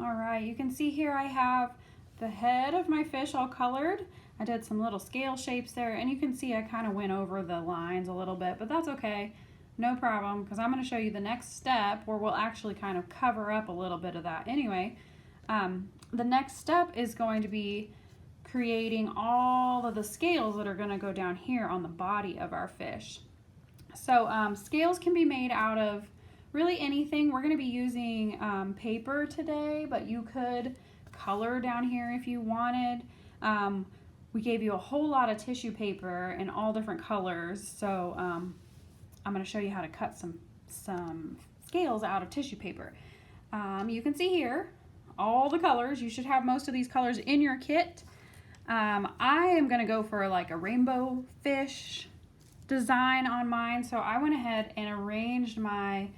All right, you can see here I have the head of my fish all colored. I did some little scale shapes there, and you can see I kind of went over the lines a little bit, but that's okay. No problem, because I'm going to show you the next step where we'll actually kind of cover up a little bit of that. Anyway, the next step is going to be creating all of the scales that are going to go down here on the body of our fish. So scales can be made out of really anything. We're going to be using paper today, but you could color down here if you wanted. We gave you a whole lot of tissue paper in all different colors, so I'm going to show you how to cut some scales out of tissue paper. You can see here all the colors. You should have most of these colors in your kit. I am going to go for like a rainbow fish design on mine, so I went ahead and arranged my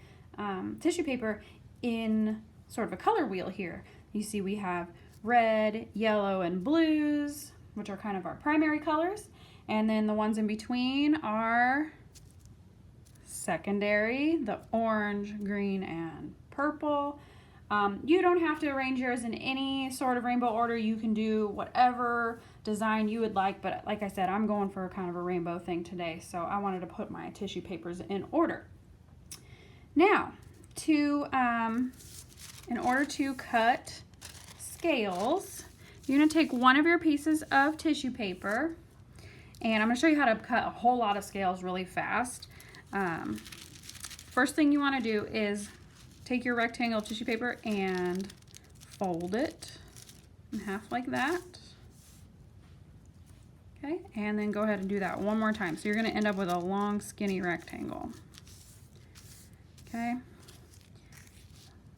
tissue paper in sort of a color wheel here. You see we have red, yellow, and blues, which are kind of our primary colors, and then the ones in between are secondary, the orange, green, and purple. You don't have to arrange yours in any sort of rainbow order. You can do whatever design you would like, but like I said, I'm going for kind of a rainbow thing today, so I wanted to put my tissue papers in order. Now, in order to cut scales, you're going to take one of your pieces of tissue paper, and I'm going to show you how to cut a whole lot of scales really fast. First thing you want to do is take your rectangle of tissue paper and fold it in half like that. Okay, and then go ahead and do that one more time. So you're going to end up with a long, skinny rectangle. Okay.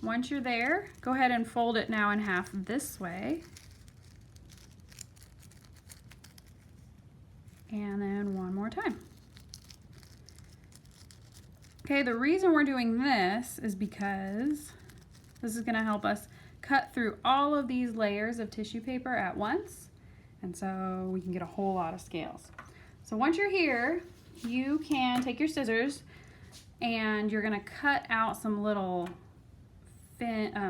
Once you're there, go ahead and fold it now in half this way. And then one more time. Okay, the reason we're doing this is because this is going to help us cut through all of these layers of tissue paper at once, and so we can get a whole lot of scales. So once you're here, you can take your scissors and you're going to cut out some little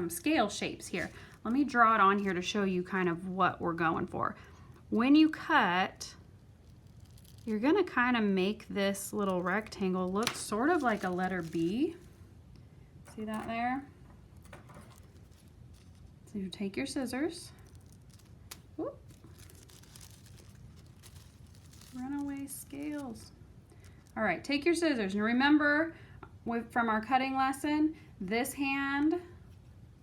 scale shapes here. Let me draw it on here to show you kind of what we're going for. When you cut, you're going to kind of make this little rectangle look sort of like a letter B. See that there? So you take your scissors. Whoop. Runaway scales. All right, take your scissors. And remember, from our cutting lesson, this hand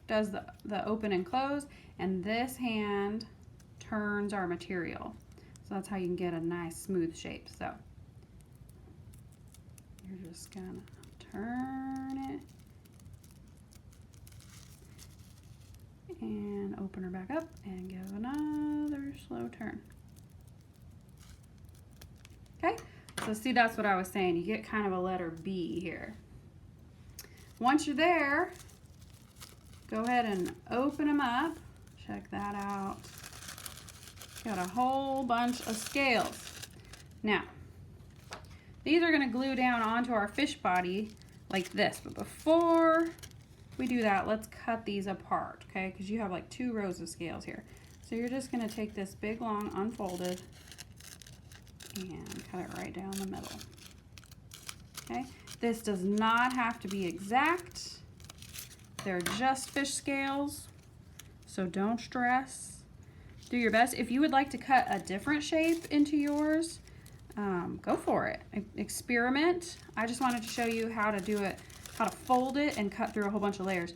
does the open and close, and this hand turns our material. So that's how you can get a nice smooth shape. So you're just gonna turn it and open her back up and give another slow turn. Okay, so see, that's what I was saying. You get kind of a letter B here. Once you're there, go ahead and open them up. Check that out. Got a whole bunch of scales. Now, these are going to glue down onto our fish body like this. But before we do that, let's cut these apart, okay? Because you have like 2 rows of scales here. So you're just going to take this big, long, unfolded and cut it right down the middle. Okay? This does not have to be exact. They're just fish scales, so don't stress. Do your best. If you would like to cut a different shape into yours, go for it. Experiment. I just wanted to show you how to do it, how to fold it and cut through a whole bunch of layers.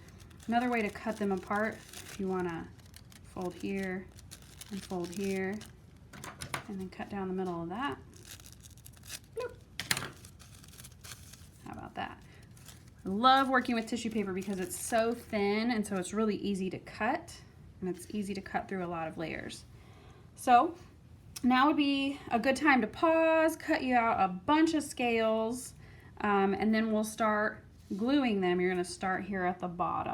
Another way to cut them apart, if you want to fold here and fold here, and then cut down the middle of that. Bloop. How about that? I love working with tissue paper because it's so thin, and so it's really easy to cut. And it's easy to cut through a lot of layers. So now would be a good time to pause, cut you out a bunch of scales, and then we'll start gluing them. You're going to start here at the bottom.